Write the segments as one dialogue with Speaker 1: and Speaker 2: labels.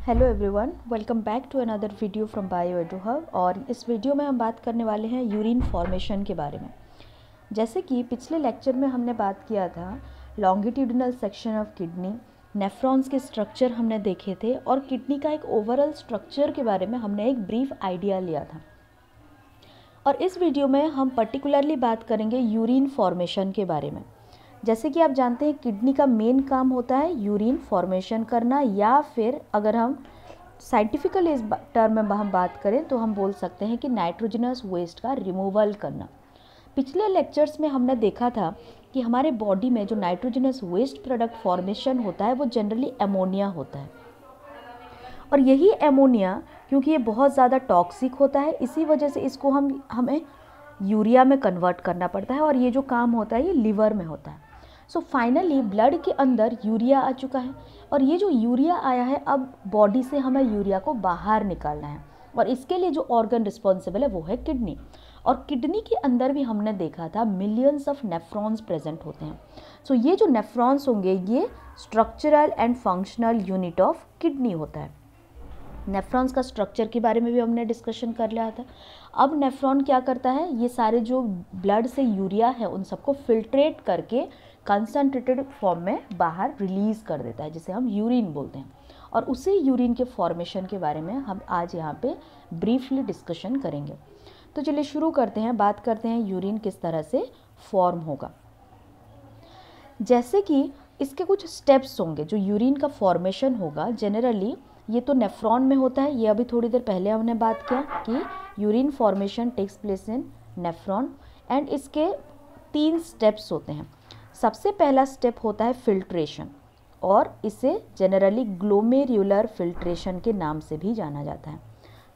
Speaker 1: Hello everyone, welcome back to another video from bio edu hub. और इस video में हम बात करने वाले हैं यूरिन फॉर्मेशन के बारे में। जैसे कि पिछले लेक्चर में हमने बात किया था longitudinal section of kidney, nephrons के स्ट्रक्चर हमने देखे थे और किडनी का एक ओवरऑल स्ट्रक्चर के बारे में हमने एक ब्रीफ आइडिया लिया था। और इस वीडियो में हम पर्टिकुलरली बात करेंगे यूरिन फॉर्मेशन के बारे में। जैसे कि आप जानते हैं किडनी का मेन काम होता है यूरिन फॉर्मेशन करना, या फिर अगर हम साइंटिफिकल इस टर्म में हम बात करें तो हम बोल सकते हैं कि नाइट्रोजनस वेस्ट का रिमूवल करना। पिछले लेक्चर्स में हमने देखा था कि हमारे बॉडी में जो नाइट्रोजनस वेस्ट प्रोडक्ट फॉर्मेशन होता है वो जनरली एमोनिया होता है। और यही एमोनिया, क्योंकि ये बहुत ज़्यादा टॉक्सिक होता है, इसी वजह से इसको हमें यूरिया में कन्वर्ट करना पड़ता है और ये जो काम होता है ये लिवर में होता है। सो फाइनली ब्लड के अंदर यूरिया आ चुका है और ये जो यूरिया आया है अब बॉडी से हमें यूरिया को बाहर निकालना है और इसके लिए जो ऑर्गन रिस्पॉन्सिबल है वो है किडनी। और किडनी के अंदर भी हमने देखा था मिलियंस ऑफ नेफ्रॉन्स प्रेजेंट होते हैं। सो ये जो नेफ्रॉन्स होंगे ये structural and functional unit of kidney होता है। नेफ्रॉन्स का स्ट्रक्चर के बारे में भी हमने डिस्कशन कर लिया था। अब नेफ्रॉन क्या करता है, ये सारे जो ब्लड से यूरिया है उन सबको फिल्ट्रेट करके कंसनट्रेटेड फॉर्म में बाहर रिलीज़ कर देता है, जिसे हम यूरिन बोलते हैं। और उसी यूरिन के फॉर्मेशन के बारे में हम आज यहाँ पे ब्रीफली डिस्कशन करेंगे। तो चलिए शुरू करते हैं, बात करते हैं यूरिन किस तरह से फॉर्म होगा। जैसे कि इसके कुछ स्टेप्स होंगे जो यूरिन का फॉर्मेशन होगा। जनरली ये तो नेफ्रॉन में होता है, ये अभी थोड़ी देर पहले हमने बात किया कि urine formation takes place in nephron and इसके 3 स्टेप्स होते हैं। सबसे पहला स्टेप होता है फिल्ट्रेशन और इसे जनरली ग्लोमेरुलर फिल्ट्रेशन के नाम से भी जाना जाता है।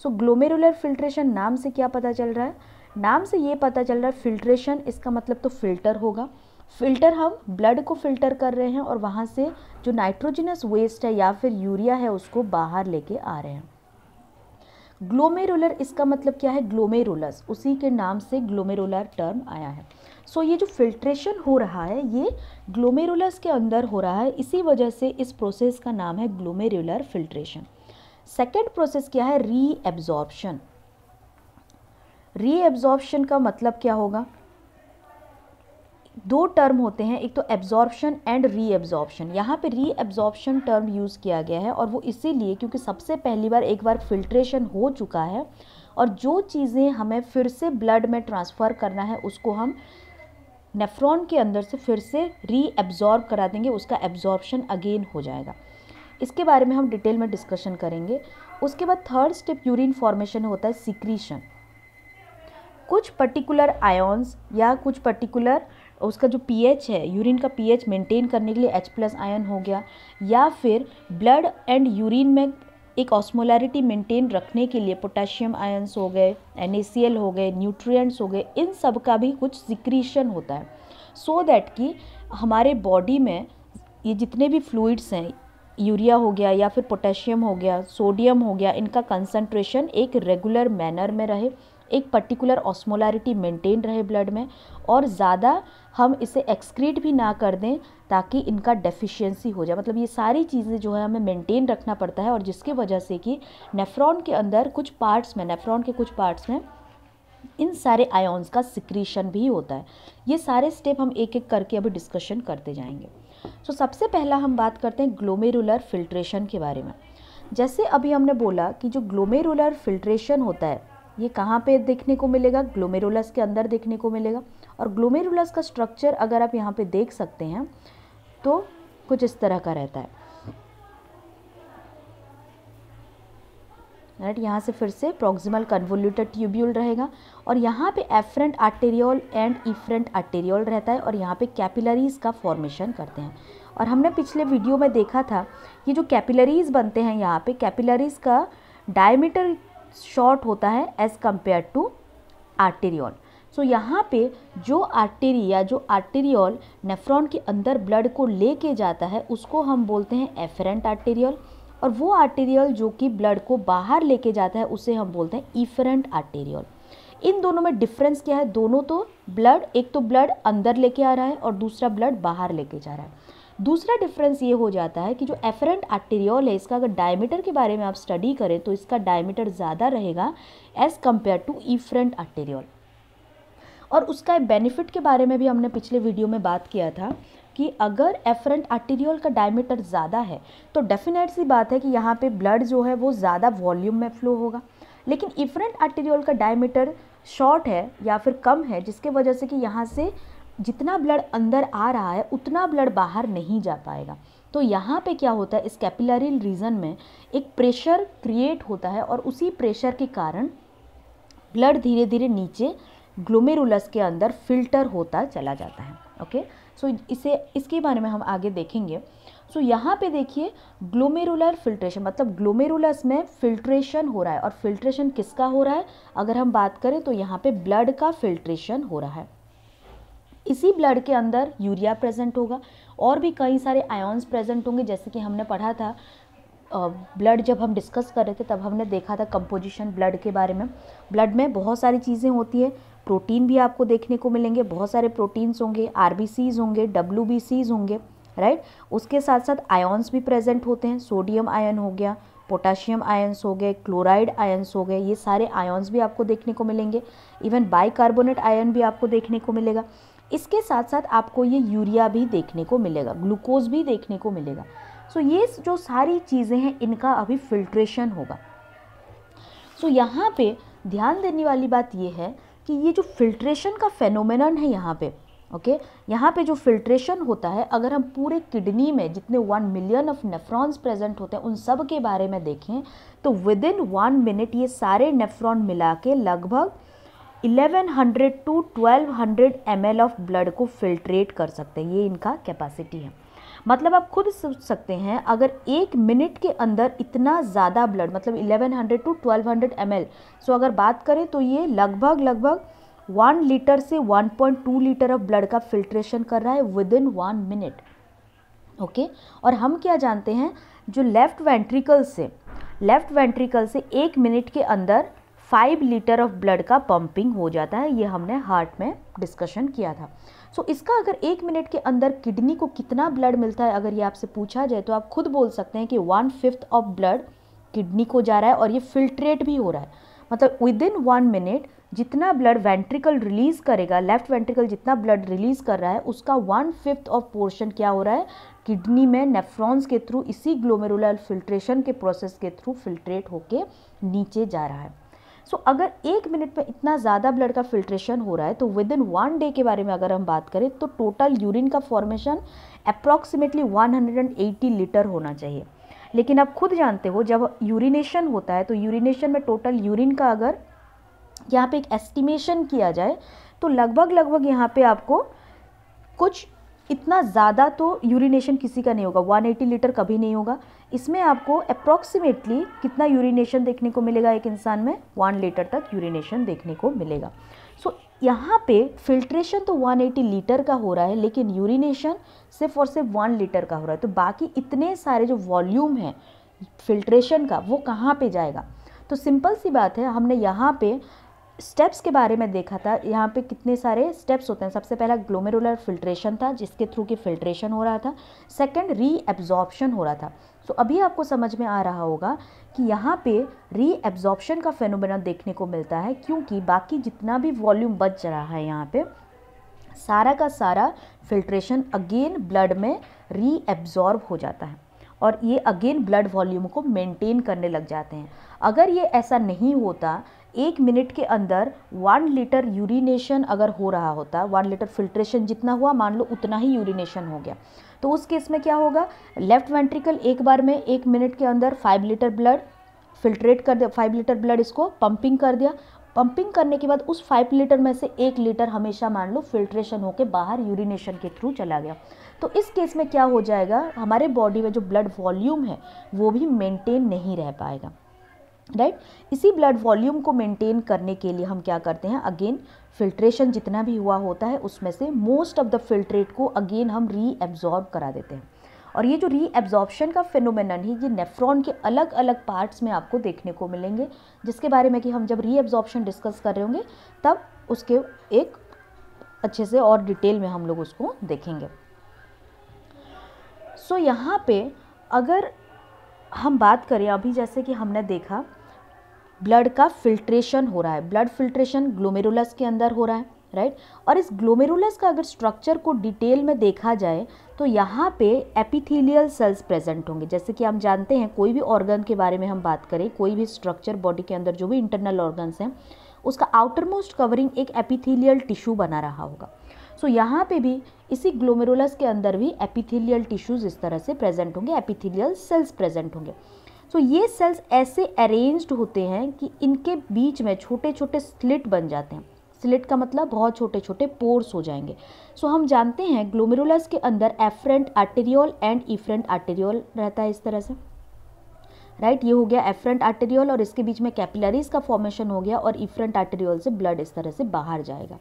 Speaker 1: सो ग्लोमेरुलर फिल्ट्रेशन नाम से क्या पता चल रहा है, नाम से ये पता चल रहा है फिल्ट्रेशन, इसका मतलब तो फिल्टर होगा। फिल्टर, हम ब्लड को फिल्टर कर रहे हैं और वहाँ से जो नाइट्रोजनस वेस्ट है या फिर यूरिया है उसको बाहर लेके आ रहे हैं। ग्लोमेरुलर, इसका मतलब क्या है, ग्लोमेरुलस, उसी के नाम से ग्लोमेरुलर टर्म आया है। सो ये जो फिल्ट्रेशन हो रहा है ये ग्लोमेरुलस के अंदर हो रहा है, इसी वजह से इस प्रोसेस का नाम है ग्लोमेरुलर फिल्ट्रेशन। सेकेंड प्रोसेस क्या है, रीएब्जॉर्प्शन। रीएब्जॉर्प्शन का मतलब क्या होगा, 2 टर्म होते हैं, एक तो एब्जॉर्प्शन एंड रीएब्जॉर्प्शन। यहाँ पे रीएब्जॉर्प्शन टर्म यूज़ किया गया है और वो इसीलिए क्योंकि सबसे पहली बार एक बार फिल्ट्रेशन हो चुका है और जो चीज़ें हमें फिर से ब्लड में ट्रांसफ़र करना है उसको हम नेफ्रॉन के अंदर से फिर से रीएब्जॉर्ब करा देंगे, उसका एब्जॉर्प्शन अगेन हो जाएगा। इसके बारे में हम डिटेल में डिस्कशन करेंगे। उसके बाद थर्ड स्टेप यूरिन फॉर्मेशन होता है सिक्रीशन। कुछ पर्टिकुलर आयॉन्स या कुछ पर्टिकुलर उसका जो पीएच है, यूरिन का पीएच मेंटेन करने के लिए H+ आयन हो गया, या फिर ब्लड एंड यूरिन में एक ऑस्मोलैरिटी मेंटेन रखने के लिए पोटेशियम आयन्स हो गए, NaCl हो गए, न्यूट्रिएंट्स हो गए, इन सब का भी कुछ सिक्रीशन होता है सो दैट कि हमारे बॉडी में ये जितने भी फ्लूइड्स हैं, यूरिया हो गया या फिर पोटेशियम हो गया, सोडियम हो गया, इनका कंसंट्रेशन एक रेगुलर मैनर में रहे, एक पर्टिकुलर ऑस्मोलैरिटी मेंटेन रहे ब्लड में, और ज़्यादा हम इसे एक्सक्रीट भी ना कर दें ताकि इनका डेफिशिएंसी हो जाए। मतलब ये सारी चीज़ें जो है हमें मेंटेन रखना पड़ता है और जिसकी वजह से कि नेफ्रॉन के अंदर कुछ पार्ट्स में, नेफ्रॉन के कुछ पार्ट्स में इन सारे आयॉन्स का सिक्रीशन भी होता है। ये सारे स्टेप हम एक एक करके अभी डिस्कशन करते जाएंगे। सो सबसे पहला हम बात करते हैं ग्लोमेरुलर फिल्ट्रेशन के बारे में। जैसे अभी हमने बोला कि जो ग्लोमेरुलर फिल्ट्रेशन होता है ये कहाँ पे देखने को मिलेगा, ग्लोमेरुलस के अंदर देखने को मिलेगा। और ग्लोमेरुलस का स्ट्रक्चर अगर आप यहाँ पे देख सकते हैं तो कुछ इस तरह का रहता है। राइट, यहाँ से फिर से प्रॉक्सिमल कन्वोल्यूटेड ट्यूब्यूल रहेगा और यहाँ पे afferent arteriole and efferent arteriole रहता है और यहाँ पे कैपिलरीज का फॉर्मेशन करते हैं। और हमने पिछले वीडियो में देखा था ये जो कैपिलरीज बनते हैं, यहाँ पे कैपिलरीज का डायमीटर शॉर्ट होता है एज़ कम्पेयर टू आर्टेरियोल। सो यहाँ पे जो आर्टेरी या जो आर्टेरियोल नेफ्रॉन के अंदर ब्लड को लेके जाता है उसको हम बोलते हैं एफरेंट आर्टेरियोल, और वो आर्टेरियोल जो कि ब्लड को बाहर लेके जाता है उसे हम बोलते हैं इफरेंट आर्टेरियोल। इन दोनों में डिफरेंस क्या है, दोनों तो ब्लड, एक तो ब्लड अंदर लेके आ रहा है और दूसरा ब्लड बाहर लेके जा रहा है। दूसरा डिफरेंस ये हो जाता है कि जो एफरेंट आर्टेरियोल है, इसका अगर डायमीटर के बारे में आप स्टडी करें तो इसका डायमीटर ज़्यादा रहेगा as compared to efferent arteriole. और उसका बेनिफिट के बारे में भी हमने पिछले वीडियो में बात किया था कि अगर एफरेंट आर्टेरियोल का डायमीटर ज़्यादा है तो डेफिनेट सी बात है कि यहाँ पे ब्लड जो है वो ज़्यादा वॉल्यूम में फ्लो होगा। लेकिन इफरेंट आर्टेरियोल का डायमीटर शॉर्ट है या फिर कम है, जिसके वजह से कि यहाँ से जितना ब्लड अंदर आ रहा है उतना ब्लड बाहर नहीं जा पाएगा। तो यहाँ पे क्या होता है, इस कैपिलरी रीजन में एक प्रेशर क्रिएट होता है और उसी प्रेशर के कारण ब्लड धीरे धीरे नीचे ग्लोमेरुलस के अंदर फिल्टर होता चला जाता है। ओके, सो इसके बारे में हम आगे देखेंगे। सो यहाँ पे देखिए ग्लोमेरुलर फिल्ट्रेशन, मतलब ग्लोमेरुलस में फिल्ट्रेशन हो रहा है। और फिल्ट्रेशन किसका हो रहा है, अगर हम बात करें तो यहाँ पे ब्लड का फिल्ट्रेशन हो रहा है। इसी ब्लड के अंदर यूरिया प्रेजेंट होगा और भी कई सारे आयन्स प्रेजेंट होंगे, जैसे कि हमने पढ़ा था ब्लड जब हम डिस्कस कर रहे थे तब हमने देखा था कंपोजिशन ब्लड के बारे में। ब्लड में बहुत सारी चीज़ें होती है, प्रोटीन भी आपको देखने को मिलेंगे, बहुत सारे प्रोटीन्स होंगे, आरबीसीज होंगे, डब्ल्यूबीसीज होंगे, राइट। उसके साथ साथ आयन्स भी प्रेजेंट होते हैं, सोडियम आयन हो गया, पोटाशियम आयन्स हो गए, क्लोराइड आयन्स हो गए, ये सारे आयन्स भी आपको देखने को मिलेंगे। इवन बाइकार्बोनेट आयन भी आपको देखने को मिलेगा। इसके साथ साथ आपको ये यूरिया भी देखने को मिलेगा, ग्लूकोज भी देखने को मिलेगा। सो ये जो सारी चीज़ें हैं इनका अभी फिल्ट्रेशन होगा। सो यहाँ पे ध्यान देने वाली बात ये है कि ये जो फिल्ट्रेशन का फेनोमेनन है यहाँ पे, ओके, यहाँ पे जो फिल्ट्रेशन होता है, अगर हम पूरे किडनी में जितने 1 मिलियन ऑफ नेफ्रॉन्स प्रेजेंट होते हैं उन सब के बारे में देखें तो विद इन 1 मिनट ये सारे नेफ्रॉन मिला के लगभग 1100 टू 1200 ml ऑफ ब्लड को फिल्ट्रेट कर सकते हैं। ये इनका कैपेसिटी है। मतलब आप खुद सोच सकते हैं, अगर 1 मिनट के अंदर इतना ज़्यादा ब्लड, मतलब 1100 टू 1200 ml, सो अगर बात करें तो ये लगभग 1 लीटर से 1.2 लीटर ऑफ ब्लड का फिल्ट्रेशन कर रहा है विद इन 1 मिनट। ओके, और हम क्या जानते हैं, जो लेफ्ट वेंट्रिकल से 1 मिनट के अंदर 5 लीटर ऑफ ब्लड का पंपिंग हो जाता है। ये हमने हार्ट में डिस्कशन किया था। सो इसका अगर 1 मिनट के अंदर किडनी को कितना ब्लड मिलता है, अगर ये आपसे पूछा जाए तो आप खुद बोल सकते हैं कि 1/5 ऑफ ब्लड किडनी को जा रहा है और ये फिल्ट्रेट भी हो रहा है। मतलब विद इन 1 मिनट जितना ब्लड वेंट्रिकल रिलीज करेगा, लेफ्ट वेंट्रिकल जितना ब्लड रिलीज कर रहा है उसका 1/5 ऑफ पोर्शन क्या हो रहा है, किडनी में नेफ्रॉन्स के थ्रू, इसी ग्लोमेरुलर फिल्ट्रेशन के प्रोसेस के थ्रू फिल्ट्रेट होके नीचे जा रहा है। सो अगर 1 मिनट में इतना ज़्यादा ब्लड का फिल्ट्रेशन हो रहा है तो विद इन 1 डे के बारे में अगर हम बात करें तो टोटल यूरिन का फॉर्मेशन अप्रॉक्सीमेटली 180 लीटर होना चाहिए। लेकिन आप खुद जानते हो जब यूरिनेशन होता है तो यूरिनेशन में टोटल यूरिन का अगर यहाँ पे एक एस्टिमेशन किया जाए तो लगभग यहाँ पे आपको कुछ इतना ज़्यादा तो यूरिनेशन किसी का नहीं होगा, 180 लीटर कभी नहीं होगा। इसमें आपको अप्रॉक्सीमेटली कितना यूरिनेशन देखने को मिलेगा एक इंसान में, 1 लीटर तक यूरिनेशन देखने को मिलेगा। सो यहाँ पे फिल्ट्रेशन तो 180 लीटर का हो रहा है लेकिन यूरिनेशन सिर्फ और सिर्फ 1 लीटर का हो रहा है। तो बाकी इतने सारे जो वॉल्यूम है फिल्ट्रेशन का वो कहाँ पे जाएगा। तो सिंपल सी बात है, हमने यहाँ पे स्टेप्स के बारे में देखा था। यहाँ पे कितने सारे स्टेप्स होते हैं। सबसे पहला ग्लोमेरुलर फिल्ट्रेशन था जिसके थ्रू की फिल्ट्रेशन हो रहा था। सेकंड रीएब्जॉर्प्शन हो रहा था। सो अभी आपको समझ में आ रहा होगा कि यहाँ पे रीएब्जॉर्प्शन का फेनोमेना देखने को मिलता है क्योंकि बाकी जितना भी वॉल्यूम बच रहा है यहाँ पे सारा का सारा फिल्ट्रेशन अगेन ब्लड में रीएब्जॉर्ब हो जाता है और ये अगेन ब्लड वॉल्यूम को मेंटेन करने लग जाते हैं। अगर ये ऐसा नहीं होता, 1 मिनट के अंदर 1 लीटर यूरिनेशन अगर हो रहा होता, 1 लीटर फिल्ट्रेशन जितना हुआ मान लो उतना ही यूरिनेशन हो गया, तो उस केस में क्या होगा, लेफ्ट वेंट्रिकल एक बार में 1 मिनट के अंदर 5 लीटर ब्लड फिल्ट्रेट कर दिया, 5 लीटर ब्लड इसको पंपिंग कर दिया। पंपिंग करने के बाद उस 5 लीटर में से 1 लीटर हमेशा मान लो फिल्ट्रेशन होकर बाहर यूरिनेशन के थ्रू चला गया। तो इस केस में क्या हो जाएगा, हमारे बॉडी में जो ब्लड वॉल्यूम है वो भी मेंटेन नहीं रह पाएगा, राइट। इसी ब्लड वॉल्यूम को मेंटेन करने के लिए हम क्या करते हैं, अगेन फिल्ट्रेशन जितना भी हुआ होता है उसमें से मोस्ट ऑफ द फिल्ट्रेट को अगेन हम रीएब्जॉर्ब करा देते हैं। और ये जो रीएब्जॉर्प्शन का फिनोमेनन है ये नेफ्रॉन के अलग अलग पार्ट्स में आपको देखने को मिलेंगे, जिसके बारे में कि हम जब रीएब्जॉर्प्शन डिस्कस कर रहे होंगे तब उसके एक अच्छे से और डिटेल में हम लोग उसको देखेंगे। सो यहाँ पे अगर हम बात करें, अभी जैसे कि हमने देखा ब्लड का फिल्ट्रेशन हो रहा है, ब्लड फिल्ट्रेशन ग्लोमेरुलस के अंदर हो रहा है, राइट। और इस ग्लोमेरुलस का अगर स्ट्रक्चर को डिटेल में देखा जाए तो यहाँ पे एपिथेलियल सेल्स प्रेजेंट होंगे। जैसे कि हम जानते हैं कोई भी ऑर्गन के बारे में हम बात करें, कोई भी स्ट्रक्चर बॉडी के अंदर जो भी इंटरनल ऑर्गन्स हैं उसका आउटर मोस्ट कवरिंग एक एपिथेलियल टिश्यू बना रहा होगा। सो यहाँ पे भी इसी ग्लोमेरुलस के अंदर भी एपिथेलियल टिश्यूज इस तरह से प्रेजेंट होंगे, एपिथेलियल सेल्स प्रेजेंट होंगे। सो ये सेल्स ऐसे अरेंज्ड होते हैं कि इनके बीच में छोटे छोटे स्लिट बन जाते हैं। स्लिट का मतलब बहुत छोटे छोटे पोर्स हो जाएंगे। सो हम जानते हैं ग्लोमेरुलस के अंदर afferent arteriole and efferent arteriole रहता है इस तरह से, राइट। ये हो गया एफरेंट आर्टेरियोल और इसके बीच में कैपिलरीज का फॉर्मेशन हो गया और इफरेंट आर्टेरियोल से ब्लड इस तरह से बाहर जाएगा।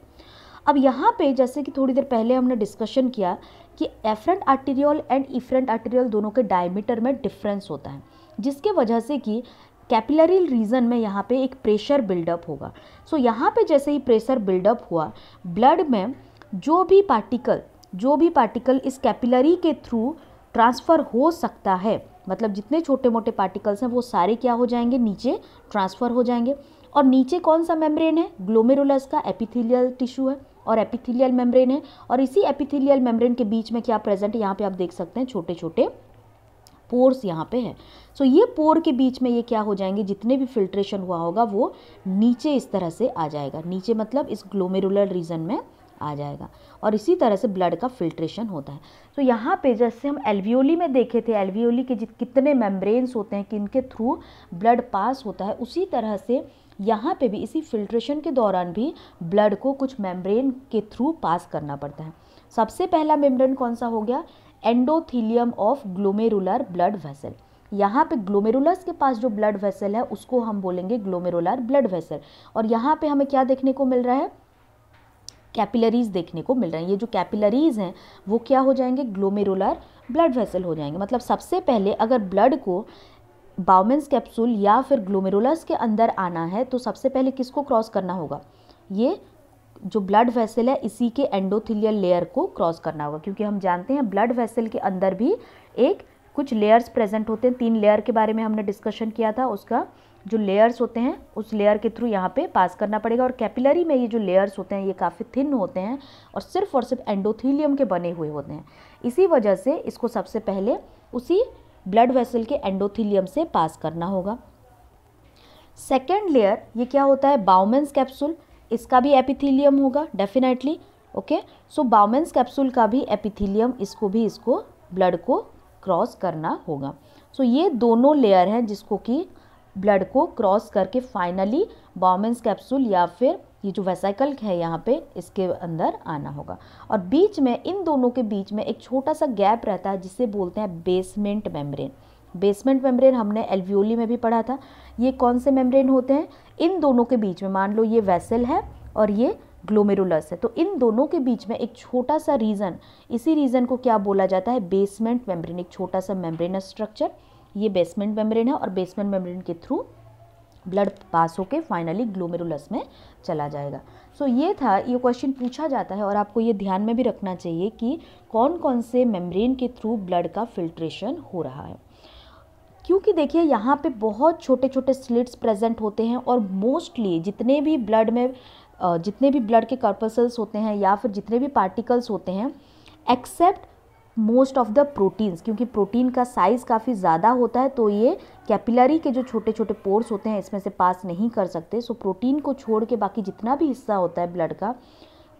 Speaker 1: अब यहाँ पे जैसे कि थोड़ी देर पहले हमने डिस्कशन किया कि afferent arteriole and efferent arteriole दोनों के डायमीटर में डिफरेंस होता है, जिसके वजह से कि कैपिलरी रीजन में यहाँ पे एक प्रेशर बिल्डअप होगा। सो यहाँ पे जैसे ही प्रेशर बिल्डअप हुआ, ब्लड में जो भी पार्टिकल इस कैपिलरी के थ्रू ट्रांसफ़र हो सकता है, मतलब जितने छोटे मोटे पार्टिकल्स हैं वो सारे क्या हो जाएंगे, नीचे ट्रांसफ़र हो जाएंगे। और नीचे कौन सा मेम्ब्रेन है, ग्लोमेरुलस का एपिथेलियल टिश्यू है और एपिथेलियल मेम्ब्रेन है। और इसी एपिथेलियल मेम्ब्रेन के बीच में क्या प्रेजेंट है, यहाँ पे आप देख सकते हैं छोटे छोटे पोर्स यहाँ पे है। सो ये पोर के बीच में ये क्या हो जाएंगे, जितने भी फिल्ट्रेशन हुआ होगा वो नीचे इस तरह से आ जाएगा, नीचे मतलब इस ग्लोमेरुलर रीजन में आ जाएगा और इसी तरह से ब्लड का फिल्ट्रेशन होता है। तो यहाँ पे जैसे हम एल्वियोली में देखे थे, एल्वियोली के कितने मेम्ब्रेन्स होते हैं कि इनके थ्रू ब्लड पास होता है, उसी तरह से यहाँ पे भी इसी फिल्ट्रेशन के दौरान भी ब्लड को कुछ मेम्ब्रेन के थ्रू पास करना पड़ता है। सबसे पहला मेम्ब्रेन कौन सा हो गया, endothelium of glomerular blood vessel. यहाँ पे ग्लोमेरुलस के पास जो ब्लड वेसल है उसको हम बोलेंगे ग्लोमेरुलर ब्लड वेसल। और यहाँ पे हमें क्या देखने को मिल रहा है, कैपिलरीज देखने को मिल रहे हैं। ये जो कैपिलरीज हैं वो क्या हो जाएंगे, ग्लोमेरुलर ब्लड वेसल हो जाएंगे। मतलब सबसे पहले अगर ब्लड को बाउमेंस कैप्सूल या फिर ग्लोमेरुलस के अंदर आना है तो सबसे पहले किसको क्रॉस करना होगा, ये जो ब्लड वेसल है इसी के एंडोथेलियल लेयर को क्रॉस करना होगा। क्योंकि हम जानते हैं ब्लड वेसल के अंदर भी एक कुछ लेयर्स प्रेजेंट होते हैं, 3 लेयर के बारे में हमने डिस्कशन किया था। उसका जो लेयर्स होते हैं उस लेयर के थ्रू यहाँ पे पास करना पड़ेगा। और कैपिलरी में ये जो लेयर्स होते हैं ये काफ़ी थिन होते हैं और सिर्फ एंडोथेलियम के बने हुए होते हैं। इसी वजह से इसको सबसे पहले उसी ब्लड वेसल के एंडोथेलियम से पास करना होगा। सेकेंड लेयर ये क्या होता है, बाउमेंस कैप्सूल, इसका भी एपिथेलियम होगा डेफिनेटली, ओके। सो बाउमेंस कैप्सूल का भी एपिथेलियम, इसको ब्लड को क्रॉस करना होगा। सो ये दोनों लेयर हैं जिसको कि ब्लड को क्रॉस करके फाइनली बाउमेंस कैप्सूल या फिर ये जो वेसिकल है यहाँ पे इसके अंदर आना होगा। और बीच में इन दोनों के बीच में एक छोटा सा गैप रहता है जिसे बोलते हैं बेसमेंट मेम्ब्रेन। बेसमेंट मेम्ब्रेन हमने एल्वियोली में भी पढ़ा था। ये कौन से मेम्ब्रेन होते हैं, इन दोनों के बीच में, मान लो ये वेसल है और ये ग्लोमेरुलस है, तो इन दोनों के बीच में एक छोटा सा रीजन, इसी रीजन को क्या बोला जाता है, बेसमेंट मेम्ब्रेन। एक छोटा सा मेम्ब्रेनस स्ट्रक्चर, ये बेसमेंट मेम्ब्रेन है और बेसमेंट मेम्ब्रेन के थ्रू ब्लड पास होके फाइनली ग्लोमेरुलस में चला जाएगा। सो ये था, ये क्वेश्चन पूछा जाता है और आपको ये ध्यान में भी रखना चाहिए कि कौन कौन से मेम्ब्रेन के थ्रू ब्लड का फिल्ट्रेशन हो रहा है। क्योंकि देखिए यहाँ पे बहुत छोटे छोटे स्लिट्स प्रेजेंट होते हैं और मोस्टली जितने भी ब्लड के कार्पसल्स होते हैं या फिर जितने भी पार्टिकल्स होते हैं, except most of the proteins, क्योंकि प्रोटीन का साइज़ काफ़ी ज़्यादा होता है तो ये कैपिलरी के जो छोटे छोटे पोर्स होते हैं इसमें से पास नहीं कर सकते। सो प्रोटीन को छोड़ के बाकी जितना भी हिस्सा होता है ब्लड का,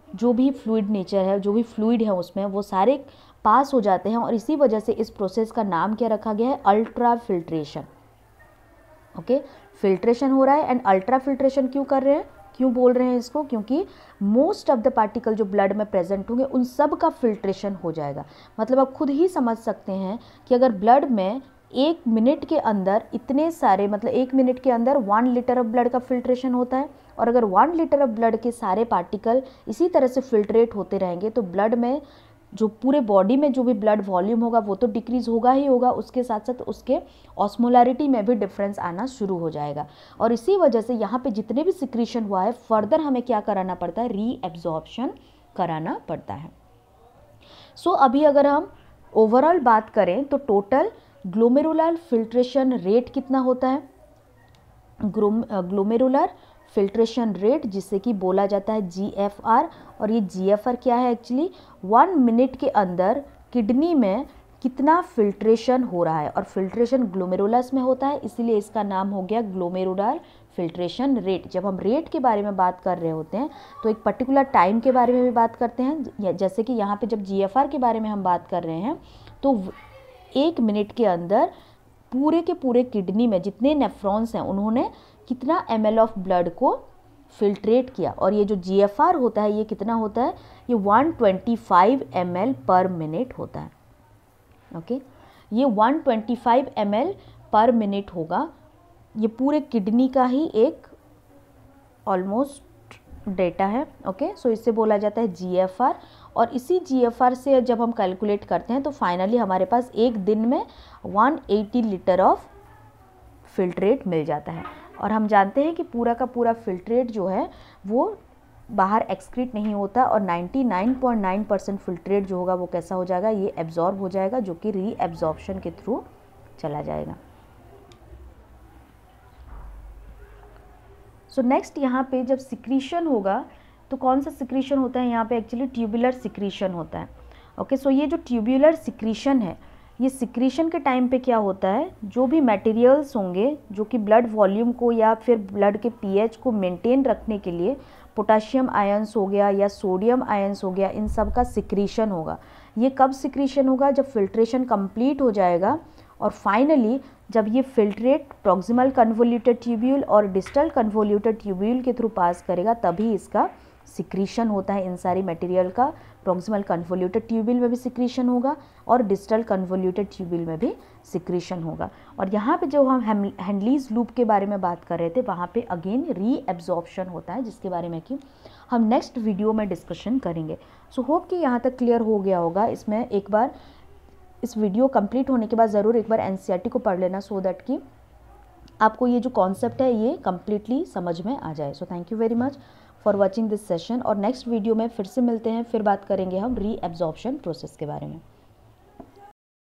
Speaker 1: जो भी फ्लूइड नेचर है, जो भी फ्लूइड है उसमें, वो सारे पास हो जाते हैं। और इसी वजह से इस प्रोसेस का नाम क्या रखा गया है, अल्ट्रा फिल्ट्रेशन। ओके, फिल्ट्रेशन हो रहा है। एंड अल्ट्रा फिल्ट्रेशन क्यों कर रहे हैं, क्यों बोल रहे हैं इसको, क्योंकि मोस्ट ऑफ द पार्टिकल जो ब्लड में प्रेजेंट होंगे उन सब का फिल्ट्रेशन हो जाएगा। मतलब आप खुद ही समझ सकते हैं कि अगर ब्लड में 1 मिनट के अंदर इतने सारे, मतलब 1 मिनट के अंदर 1 लीटर ऑफ ब्लड का फिल्ट्रेशन होता है और अगर 1 लीटर ऑफ ब्लड के सारे पार्टिकल इसी तरह से फिल्ट्रेट होते रहेंगे तो ब्लड में जो पूरे बॉडी में जो भी ब्लड वॉल्यूम होगा वो तो डिक्रीज़ होगा ही होगा, उसके साथ साथ उसके ऑस्मोलैरिटी में भी डिफरेंस आना शुरू हो जाएगा। और इसी वजह से यहाँ पे जितने भी सिक्रीशन हुआ है फर्दर हमें क्या कराना पड़ता है, रीएब्जॉर्प्शन कराना पड़ता है। सो अभी अगर हम ओवरऑल बात करें तो टोटल ग्लोमेरुलर फिल्ट्रेशन रेट कितना होता है, ग्लोमेरुलर फिल्ट्रेशन रेट जिसे कि बोला जाता है GFR। और ये GFR क्या है एक्चुअली, 1 मिनट के अंदर किडनी में कितना फिल्ट्रेशन हो रहा है, और फिल्ट्रेशन ग्लोमेरुलस में होता है, इसीलिए इसका नाम हो गया ग्लोमेरुलर फिल्ट्रेशन रेट। जब हम रेट के बारे में बात कर रहे होते हैं तो एक पर्टिकुलर टाइम के बारे में भी बात करते हैं, जैसे कि यहाँ पे जब GFR के बारे में हम बात कर रहे हैं तो 1 मिनट के अंदर पूरे के पूरे किडनी में जितने नेफ्रॉन्स हैं उन्होंने कितना ml ऑफ ब्लड को फिल्ट्रेट किया, और ये जो GFR होता है ये कितना होता है, ये 125 ml पर मिनट होता है। ओके, ये 125 ml पर मिनट होगा। ये पूरे किडनी का ही एक ऑलमोस्ट डेटा है। ओके, सो इससे बोला जाता है GFR, और इसी GFR से जब हम कैलकुलेट करते हैं तो फाइनली हमारे पास एक दिन में 180 लीटर ऑफ फिल्ट्रेट मिल जाता है। और हम जानते हैं कि पूरा का पूरा फिल्ट्रेट जो है वो बाहर एक्सक्रीट नहीं होता, और 99.9% फिल्ट्रेट जो होगा वो कैसा हो जाएगा, ये एब्जॉर्ब हो जाएगा, जो कि रीएब्जॉर्प्शन के थ्रू चला जाएगा। सो नेक्स्ट यहाँ पे जब सिक्रीशन होगा तो कौन सा सिक्रीशन होता है, यहाँ पे एक्चुअली ट्यूबुलर सिक्रीशन होता है। ओके, सो ये जो ट्यूबुलर सिक्रीशन है, ये सिक्रीशन के टाइम पे क्या होता है, जो भी मटेरियल्स होंगे जो कि ब्लड वॉल्यूम को या फिर ब्लड के pH को मेंटेन रखने के लिए, पोटाशियम आयंस हो गया या सोडियम आयंस हो गया, इन सब का सिक्रीशन होगा। ये कब सिक्रीशन होगा, जब फिल्ट्रेशन कंप्लीट हो जाएगा, और फाइनली जब ये फिल्ट्रेट प्रॉक्सिमल कन्वोल्यूटेड ट्यूब्यूल और डिस्टल कन्वोल्यूटेड ट्यूब्यूल के थ्रू पास करेगा, तभी इसका सिक्रीशन होता है इन सारी मटेरियल का। प्रॉक्सिमल कन्वोल्यूटेड ट्यूब्यूल में भी सिक्रीशन होगा और डिस्टल कन्वोल्यूटेड ट्यूब्यूल में भी सिक्रीशन होगा। और यहाँ पे जो हम हेनलीज लूप के बारे में बात कर रहे थे, वहाँ पे अगेन रीएब्जॉर्प्शन होता है, जिसके बारे में कि हम नेक्स्ट वीडियो में डिस्कशन करेंगे। सो होप कि यहाँ तक क्लियर हो गया होगा। इसमें एक बार इस वीडियो कंप्लीट होने के बाद ज़रूर एक बार NCERT को पढ़ लेना, सो दैट कि आपको ये जो कॉन्सेप्ट है ये कम्प्लीटली समझ में आ जाए। So thank you very much for watching this session, और नेक्स्ट वीडियो में फिर से मिलते हैं, फिर बात करेंगे हम रीएब्जॉर्प्शन प्रोसेस के बारे में।